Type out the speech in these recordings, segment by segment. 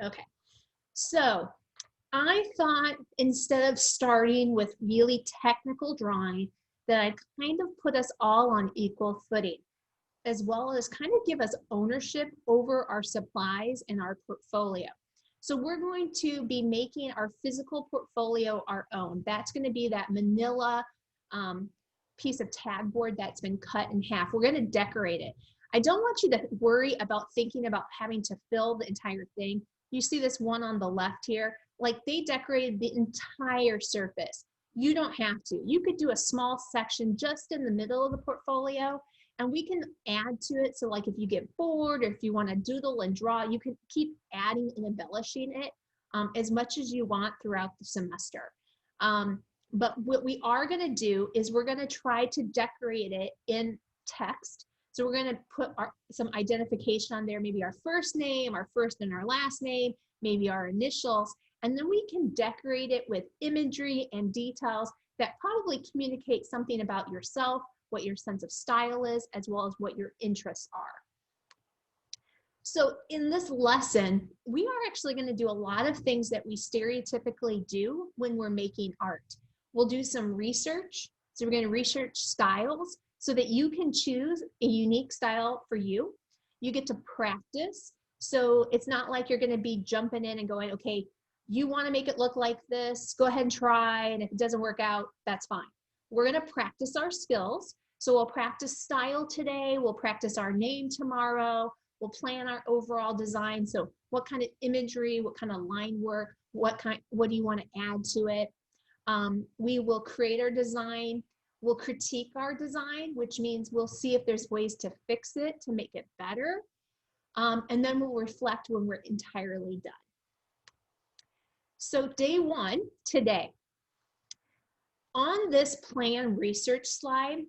Okay, so I thought instead of starting with really technical drawing, that I'd kind of put us all on equal footing, as well as kind of give us ownership over our supplies and our portfolio. So we're going to be making our physical portfolio our own. That's going to be that manila um, piece of tag board that's been cut in half. We're going to decorate it. I don't want you to worry about thinking about having to fill the entire thing. You see this one on the left here, like they decorated the entire surface. You don't have to. You could do a small section just in the middle of the portfolio, and we can add to it. So like if you get bored or if you want to doodle and draw, you can keep adding and embellishing it as much as you want throughout the semester. But what we are going to do is we're going to try to decorate it in text. So we're going to put some identification on there, maybe our first name, our first and our last name, maybe our initials, and then we can decorate it with imagery and details that probably communicate something about yourself, what your sense of style is, as well as what your interests are. So in this lesson, we are actually going to do a lot of things that we stereotypically do when we're making art. We'll do some research. So we're going to research styles so that you can choose a unique style for you. You get to practice. So it's not like you're going to be jumping in and going, okay, you want to make it look like this, go ahead and try. And if it doesn't work out, that's fine. We're going to practice our skills. So we'll practice style today. We'll practice our name tomorrow. We'll plan our overall design. So what kind of imagery, what kind of line work, what do you want to add to it? We will create our design. We'll critique our design, which means we'll see if there's ways to fix it to make it better. And then we'll reflect when we're entirely done. So day one, today. On this plan research slide,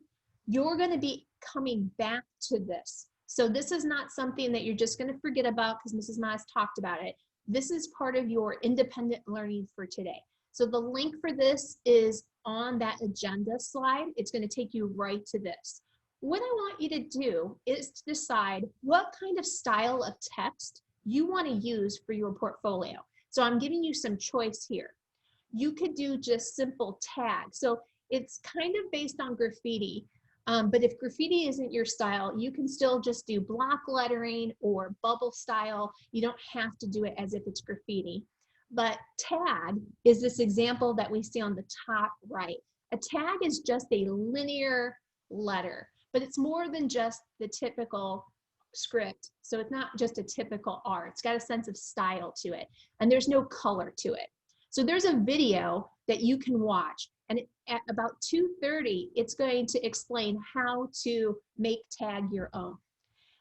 you're going to be coming back to this. So this is not something that you're just going to forget about because Mrs. Mize talked about it. This is part of your independent learning for today. So the link for this is on that agenda slide. It's going to take you right to this. What I want you to do is to decide what kind of style of text you want to use for your portfolio. So I'm giving you some choice here. You could do just simple tags. So it's kind of based on graffiti. But if graffiti isn't your style, you can still just do block lettering or bubble style. You don't have to do it as if it's graffiti. But tag is this example that we see on the top right. A tag is just a linear letter, but it's more than just the typical script. So it's not just a typical R. It's got a sense of style to it, and there's no color to it. So there's a video that you can watch, and at about 2:30, it's going to explain how to make tag your own.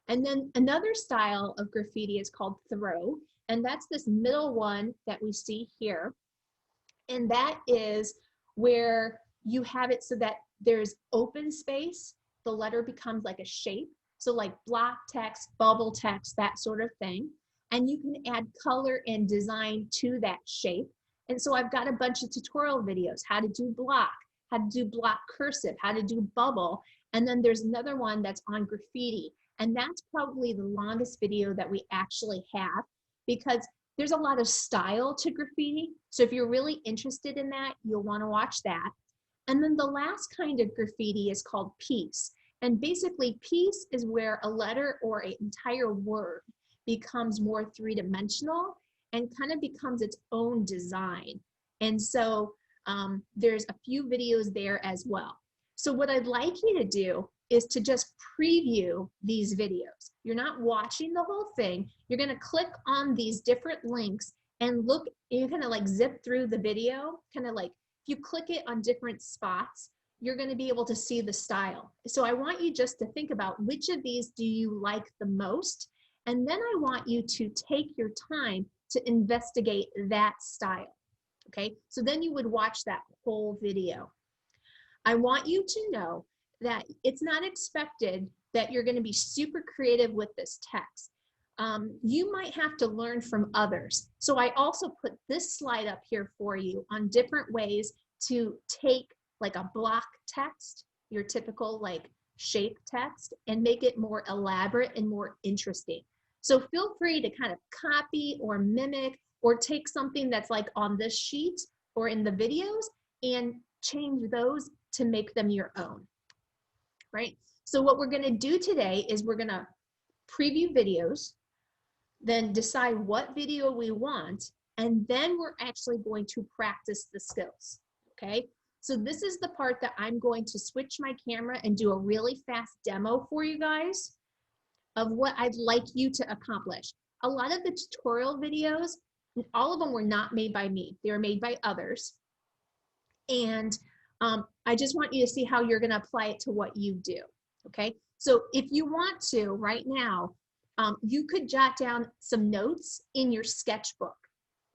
And then another style of graffiti is called throw, and that's this middle one that we see here. And that is where you have it so that there's open space, the letter becomes like a shape. So like block text, bubble text, that sort of thing. And you can add color and design to that shape. And so I've got a bunch of tutorial videos, how to do block cursive, how to do bubble. And then there's another one that's on graffiti. And that's probably the longest video that we actually have because there's a lot of style to graffiti. So if you're really interested in that, you'll want to watch that. And then the last kind of graffiti is called piece. And basically piece is where a letter or an entire word becomes more three-dimensional and kind of becomes its own design. And so there's a few videos there as well. So what I'd like you to do is to just preview these videos. You're not watching the whole thing. You're going to click on these different links and look, you're going to like zip through the video, kind of like if you click it on different spots, you're going to be able to see the style. So I want you just to think about which of these do you like the most, and then I want you to take your time to investigate that style. Okay, so then you would watch that whole video. I want you to know that it's not expected that you're going to be super creative with this text. You might have to learn from others. So I also put this slide up here for you on different ways to take like a block text, your typical like shape text, and make it more elaborate and more interesting. So feel free to kind of copy or mimic or take something that's like on this sheet or in the videos and change those to make them your own, right? So what we're gonna do today is we're gonna preview videos, then decide what video we want, and then we're actually going to practice the skills, okay? So this is the part that I'm going to switch my camera and do a really fast demo for you guys of what I'd like you to accomplish. A lot of the tutorial videos, all of them were not made by me. They were made by others. And I just want you to see how you're gonna apply it to what you do, okay? So if you want to, right now, you could jot down some notes in your sketchbook,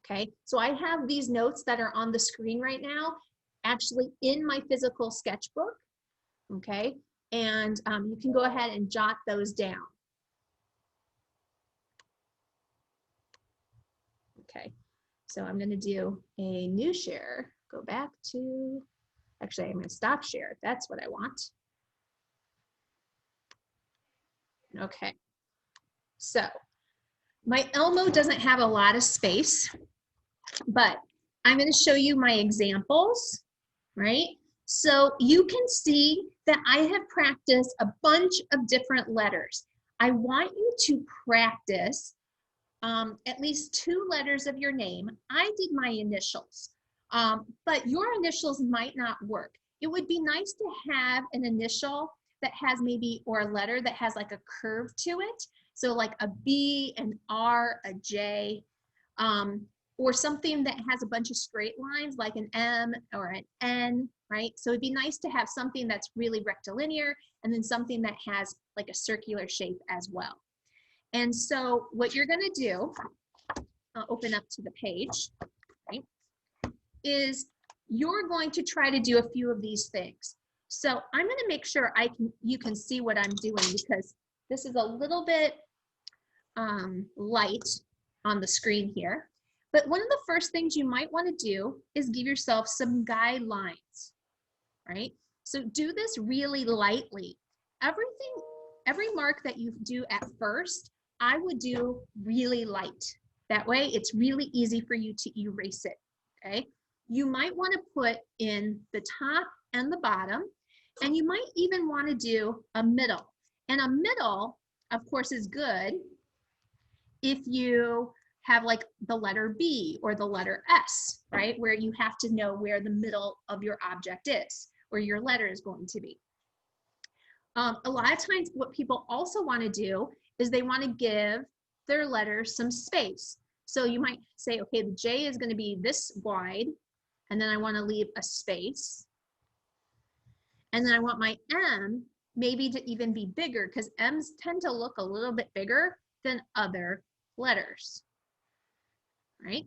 okay? So I have these notes that are on the screen right now, actually in my physical sketchbook, okay? And you can go ahead and jot those down. Okay, so I'm gonna do a new share, go back to, actually I'm gonna stop share, that's what I want. Okay, so my Elmo doesn't have a lot of space, but I'm gonna show you my examples, right? So you can see that I have practiced a bunch of different letters. I want you to practice at least 2 letters of your name. I did my initials, but your initials might not work. It would be nice to have an initial that has maybe, or a letter that has like a curve to it. So like a B, an R, a J, or something that has a bunch of straight lines like an M or an N, right? So it'd be nice to have something that's really rectilinear and then something that has like a circular shape as well. And so what you're gonna do, I'll open up to the page, right, is you're going to try to do a few of these things. So I'm gonna make sure you can see what I'm doing because this is a little bit light on the screen here. But one of the first things you might wanna do is give yourself some guidelines, right? So do this really lightly. Every mark that you do at first, I would do really light. That way it's really easy for you to erase it, okay? You might want to put in the top and the bottom, and you might even want to do a middle. And a middle, of course, is good if you have like the letter B or the letter S, right? Where you have to know where the middle of your object is, or your letter is going to be. A lot of times what people also want to do is they want to give their letters some space. So you might say, okay, the J is going to be this wide, and then I want to leave a space. And then I want my M maybe to even be bigger because M's tend to look a little bit bigger than other letters, right?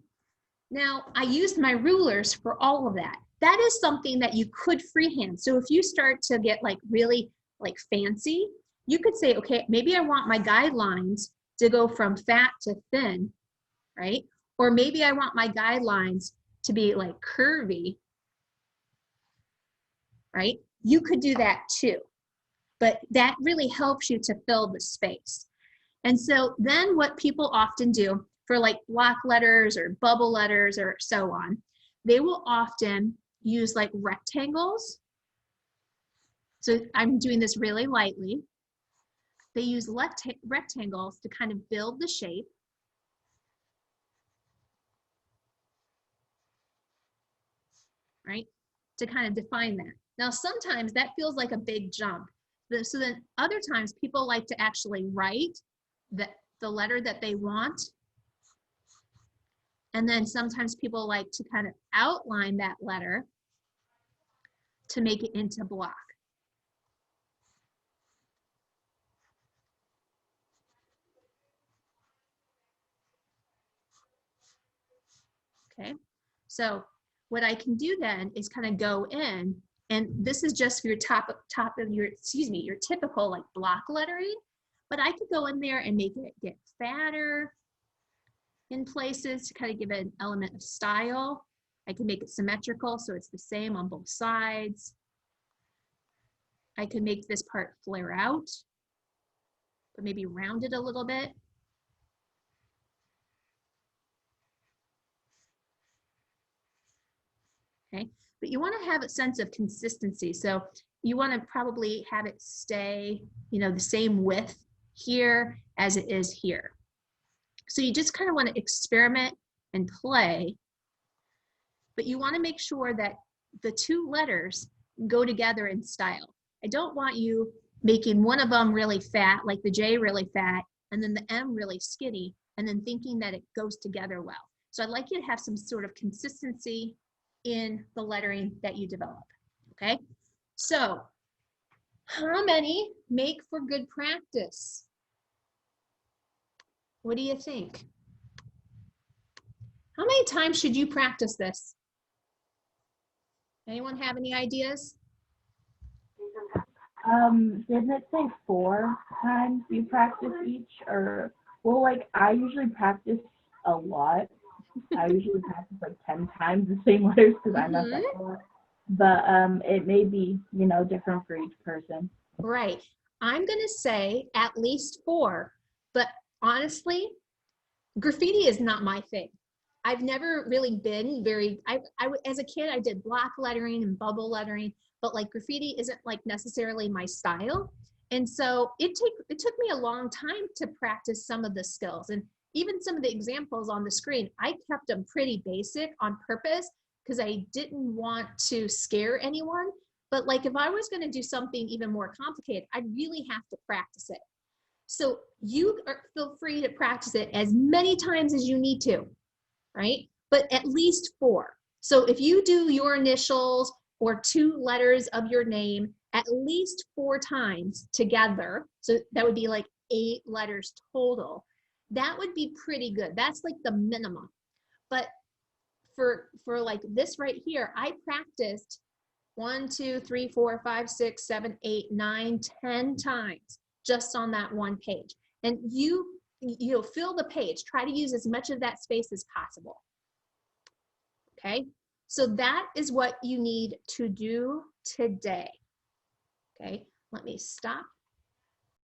Now, I used my rulers for all of that. That is something that you could freehand. So if you start to get like really like fancy, you could say, okay, maybe I want my guidelines to go from fat to thin, right? Or maybe I want my guidelines to be like curvy, right? You could do that too, but that really helps you to fill the space. And so then what people often do for like block letters or bubble letters or so on, they will often use like rectangles. So I'm doing this really lightly. They use rectangles to kind of build the shape. Right? To kind of define that. Now, sometimes that feels like a big jump. So then other times people like to actually write the letter that they want. And then sometimes people like to kind of outline that letter to make it into block. Okay, so what I can do then is kind of go in, and this is just for your top of your, your typical like block lettering, but I could go in there and make it get fatter in places to kind of give it an element of style. I can make it symmetrical so it's the same on both sides. I can make this part flare out, but maybe round it a little bit. okay? But you want to have a sense of consistency. So you want to probably have it stay, you know, the same width here as it is here. So you just kind of want to experiment and play, but you want to make sure that the two letters go together in style. I don't want you making one of them really fat, like the J really fat, and then the M really skinny, and then thinking that it goes together well. So I'd like you to have some sort of consistency in the lettering that you develop, okay? So how many make for good practice? What do you think? How many times should you practice this? Anyone have any ideas? Didn't it say 4 times you practice each? Or, well, like, I usually practice a lot. I usually practice like 10 times the same letters because I mess up a lot. But it may be, you know, different for each person. Right. I'm going to say at least 4, but honestly, graffiti is not my thing. I've never really been very, as a kid, I did block lettering and bubble lettering, but like graffiti isn't like necessarily my style. And so it took me a long time to practice some of the skills, and even some of the examples on the screen, I kept them pretty basic on purpose because I didn't want to scare anyone. But like if I was going to do something even more complicated, I'd really have to practice it. So feel free to practice it as many times as you need to, right? But at least 4. So if you do your initials or 2 letters of your name at least 4 times together, so that would be like 8 letters total, that would be pretty good. That's like the minimum. But for like this right here, I practiced 1, 2, 3, 4, 5, 6, 7, 8, 9, 10 times just on that one page. And you'll fill the page. Try to use as much of that space as possible. Okay, so that is what you need to do today. Okay, let me stop